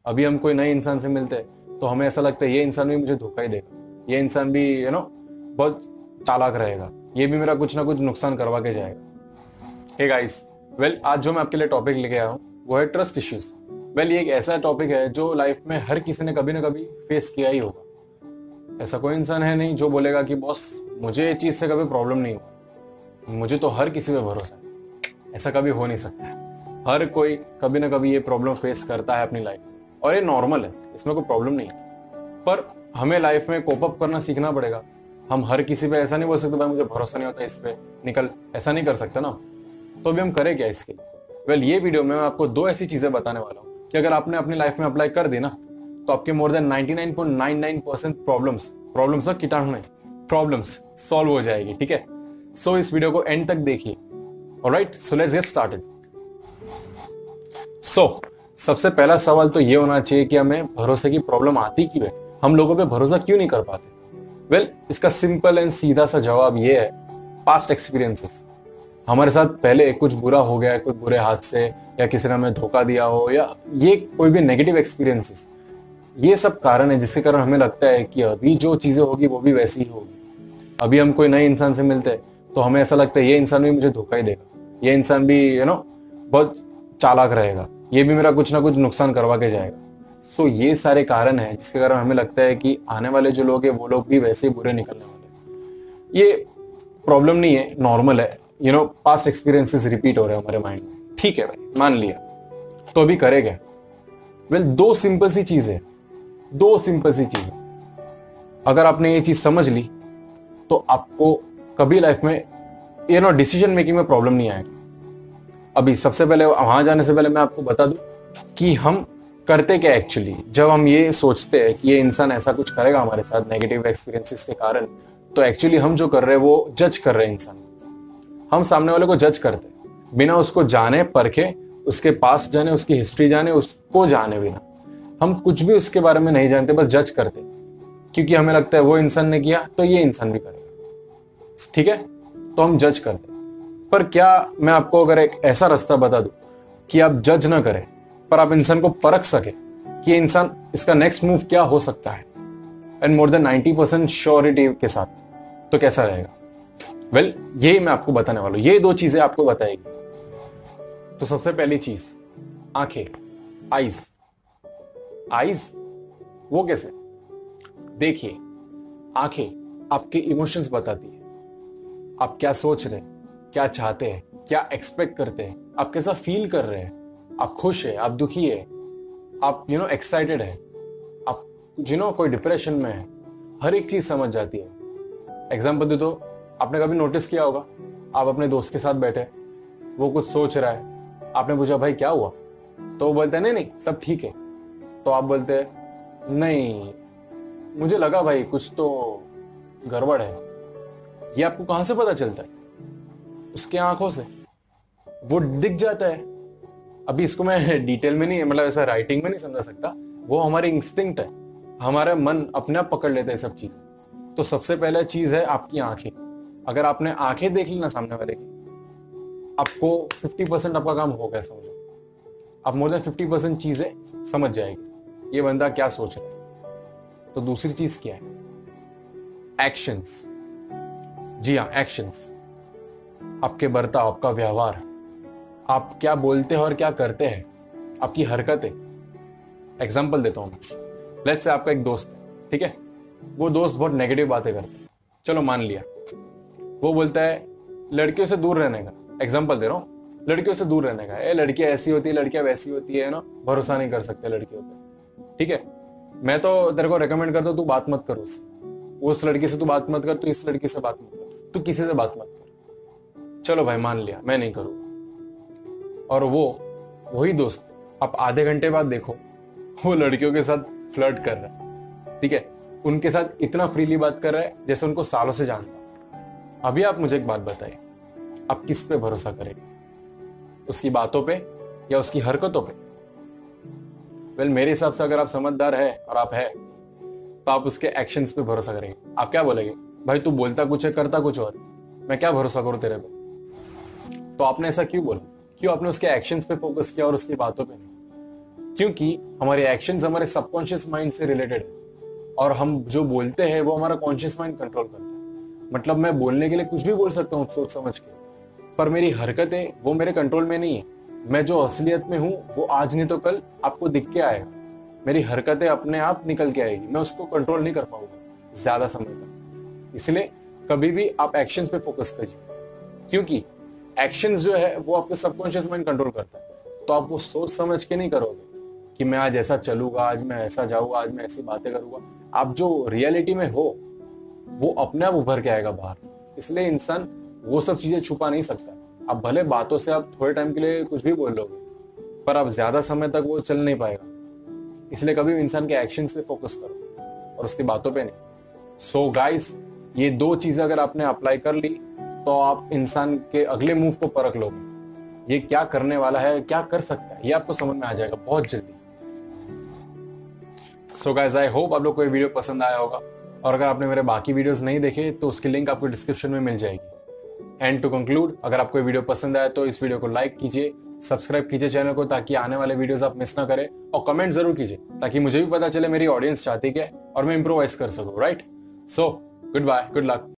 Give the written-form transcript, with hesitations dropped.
अभी हम कोई नए इंसान से मिलते हैं तो हमें ऐसा लगता है ये इंसान भी मुझे धोखा ही देगा, ये इंसान भी बहुत चालाक रहेगा, ये भी मेरा कुछ ना कुछ नुकसान करवा के जाएगा। हे गाइस, वेल आज जो मैं आपके लिए टॉपिक लेके आया हूँ वो है ट्रस्ट इश्यूज। वेल ये एक ऐसा टॉपिक है जो लाइफ में हर किसी ने कभी ना कभी फेस किया ही होगा। ऐसा कोई इंसान है नहीं जो बोलेगा कि बॉस मुझे ये चीज से कभी प्रॉब्लम नहीं हुआ, मुझे तो हर किसी पे भरोसा है। ऐसा कभी हो नहीं सकता है। हर कोई कभी ना कभी ये प्रॉब्लम फेस करता है अपनी लाइफ में और ये नॉर्मल है, इसमें कोई प्रॉब्लम नहीं है। पर हमें लाइफ में कोप अप करना सीखना पड़ेगा। हम हर किसी पे ऐसा नहीं बोल सकते भाई मुझे भरोसा नहीं होता इस पे निकल, ऐसा नहीं कर सकते ना। तो अभी हम करें क्या इसके लिए? वेल ये वीडियो में मैं आपको दो ऐसी चीजें बताने वाला हूँ कि अगर आपने अपनी लाइफ में अप्लाई कर दी ना तो आपके मोर देन 99.99% प्रॉब्लम्स और कीटाणु नहीं, प्रॉब्लम्स सॉल्व हो जाएगी। ठीक है, सो इस वीडियो को एंड तक देखिए। Alright, so let's get started. सबसे पहला सवाल तो ये होना चाहिए कि हमें भरोसे की प्रॉब्लम आती क्यों है, हम लोगों पे भरोसा क्यों नहीं कर पाते। वेल इसका सिंपल एंड सीधा सा जवाब ये है, पास्ट एक्सपीरियंसेस। हमारे साथ पहले कुछ बुरा हो गया है, कुछ बुरे हाथ से, या किसी ने हमें धोखा दिया हो, या ये कोई भी नेगेटिव एक्सपीरियंसेस, ये सब कारण है जिसके कारण हमें लगता है कि अभी जो चीजें होगी वो भी वैसी ही होगी। अभी हम कोई नए इंसान से मिलते हैं तो हमें ऐसा लगता है ये इंसान भी मुझे धोखा ही देगा, ये इंसान भी बहुत चालाक रहेगा, ये भी मेरा कुछ ना कुछ नुकसान करवा के जाएगा। सो ये सारे कारण हैं जिसके कारण हमें लगता है कि आने वाले जो लोग हैं वो लोग भी वैसे ही बुरे निकलने वाले हैं। ये प्रॉब्लम नहीं है, नॉर्मल है। पास्ट एक्सपीरियंसेस रिपीट हो रहे हैं हमारे माइंड में। ठीक है भाई, मान लिया, तो अभी करेगा। वेल दो सिंपल सी चीजें अगर आपने ये चीज समझ ली तो आपको कभी लाइफ में डिसीजन मेकिंग में प्रॉब्लम नहीं आएगा। अभी सबसे पहले वहां जाने से पहले मैं आपको बता दूं कि हम करते क्या एक्चुअली। जब हम ये सोचते हैं कि ये इंसान ऐसा कुछ करेगा हमारे साथ नेगेटिव एक्सपीरियंसेस के कारण, तो एक्चुअली हम जो कर रहे हैं वो जज कर रहे हैं इंसान। हम सामने वाले को जज करते हैं बिना उसको जाने परखे, उसके पास जाने, उसकी हिस्ट्री जाने, उसको जाने बिना हम कुछ भी उसके बारे में नहीं जानते, बस जज करते क्योंकि हमें लगता है वो इंसान ने किया तो ये इंसान भी करेगा। ठीक है, तो हम जज करते। पर क्या मैं आपको अगर एक ऐसा रास्ता बता दूं कि आप जज ना करें पर आप इंसान को परख सके कि ये इंसान, इसका नेक्स्ट मूव क्या हो सकता है, एंड मोर देन 90% श्योरिटी के साथ, तो कैसा रहेगा? वेल यही मैं आपको बताने वाला हूं, ये दो चीजें आपको बताएगी। तो सबसे पहली चीज, आंखें, आईज। आईज वो कैसे? देखिए, आंखें आपके इमोशंस बताती है, आप क्या सोच रहे हैं, क्या चाहते हैं, क्या एक्सपेक्ट करते हैं, आप कैसा फील कर रहे हैं, आप खुश है, आप दुखी है, आप एक्साइटेड है, आप कोई डिप्रेशन में है, हर एक चीज समझ जाती है। एग्जाम्पल दे दो, आपने कभी नोटिस किया होगा, आप अपने दोस्त के साथ बैठे, वो कुछ सोच रहा है, आपने पूछा भाई क्या हुआ, तो वो बोलते हैं नहीं नहीं सब ठीक है। तो आप बोलते हैं नहीं मुझे लगा भाई कुछ तो गड़बड़ है। ये आपको कहां से पता चलता है? उसके आंखों से, वो दिख जाता है। अभी इसको मैं डिटेल में नहीं, मतलब ऐसा राइटिंग में नहीं समझा सकता, वो हमारी इंस्टिंक्ट है, हमारा मन अपने आप पकड़ लेता है सब चीजें। तो सबसे पहला चीज है आपकी आंखें। अगर आपने आंखें देख ली ना सामने वाले की, आपको 50% आपका काम हो गया, समझो। आप मोर देन 50% चीजें समझ जाएगी ये बंदा क्या सोच रहा है। तो दूसरी चीज क्या है? एक्शंस। जी हाँ, एक्शंस। आपके बर्ताव, आपका व्यवहार, आप क्या बोलते हैं और क्या करते हैं, आपकी हरकतें। एग्जाम्पल देता हूं, लेट्स से आपका एक दोस्त है, ठीक है, वो दोस्त बहुत नेगेटिव बातें करता है। चलो मान लिया, वो बोलता है लड़कियों से दूर रहने का, एग्जाम्पल दे रहा हूं, लड़कियों से दूर रहने का, लड़कियां ऐसी होती है, लड़कियां वैसी होती है ना, भरोसा नहीं कर सकते लड़कियों पे। ठीक है, मैं तो तेरे को रेकमेंड करता हूं तू बात मत कर उससे, उस लड़की से तू बात मत कर, तू इस लड़की से बात मत कर, तू किसी से बात मत कर। चलो भाई मान लिया मैं नहीं करूंगा, और वही दोस्त आप आधे घंटे बाद देखो वो लड़कियों के साथ फ्लर्ट कर रहा है। ठीक है, उनके साथ इतना फ्रीली बात कर रहा है जैसे उनको सालों से जानता। अभी आप मुझे एक बात बताइए, आप किस पे भरोसा करेंगे, उसकी बातों पे या उसकी हरकतों पे? वेल मेरे हिसाब से अगर आप समझदार है और आप है तो आप उसके एक्शंस पे भरोसा करेंगे। आप क्या बोलेंगे, भाई तू बोलता कुछ है करता कुछ और, मैं क्या भरोसा करूं तेरे पे? तो आपने ऐसा क्यों बोला, क्यों आपने उसके एक्शंस पे फोकस किया और उसकी बातों पे नहीं? क्योंकि हमारे एक्शंस हमारे सबकॉन्शियस माइंड से रिलेटेड है और हम जो बोलते हैं वो हमारा कॉन्शियस माइंड कंट्रोल करता है। मतलब मैं बोलने के लिए कुछ भी बोल सकता हूँ सोच समझ के, पर मेरी हरकतें वो मेरे कंट्रोल में नहीं है। मैं जो असलियत में हूं वो आज नहीं तो कल आपको दिख के आएगा। मेरी हरकतें अपने आप निकल के आएगी, मैं उसको कंट्रोल नहीं कर पाऊंगा ज्यादा समय तक। इसलिए कभी भी आप एक्शंस पे फोकस करिए, क्योंकि एक्शंस जो है वो आपके सबकॉन्शियस माइंड कंट्रोल करता है। तो आप वो सोच समझ के नहीं करोगे कि मैं आज ऐसा चलूंगा, आज मैं ऐसा जाऊंगा, आज मैं ऐसी बातें करूंगा। आप जो रियलिटी में हो वो अपने आप उभर के आएगा बाहर। इसलिए इंसान वो सब चीजें छुपा नहीं सकता। आप भले बातों से आप थोड़े टाइम के लिए कुछ भी बोल लोगे, पर आप ज्यादा समय तक वो चल नहीं पाएगा। इसलिए कभी भी इंसान के एक्शन पे फोकस करो और उसकी बातों पे नहीं। सो गाइस, ये दो चीजें अगर आपने अप्लाई कर ली तो आप इंसान के अगले मूव को परख लोगे। ये क्या करने वाला है, क्या कर सकता है, ये आपको समझ में आ जाएगा बहुत जल्दी। सो गाइस, आई होप आप लोग को ये वीडियो पसंद आया होगा, और अगर आपने मेरे बाकी वीडियोस नहीं देखे तो उसकी लिंक आपको डिस्क्रिप्शन में मिल जाएगी। एंड टू कंक्लूड, अगर आपको ये वीडियो पसंद आया तो इस वीडियो को लाइक कीजिए, सब्सक्राइब कीजिए चैनल को ताकि आने वाले वीडियोस आप मिस ना करें, और कमेंट जरूर कीजिए ताकि मुझे भी पता चले मेरी ऑडियंस चाहती क्या है और मैं इंप्रोवाइज कर सकूं। Right? So goodbye, good luck.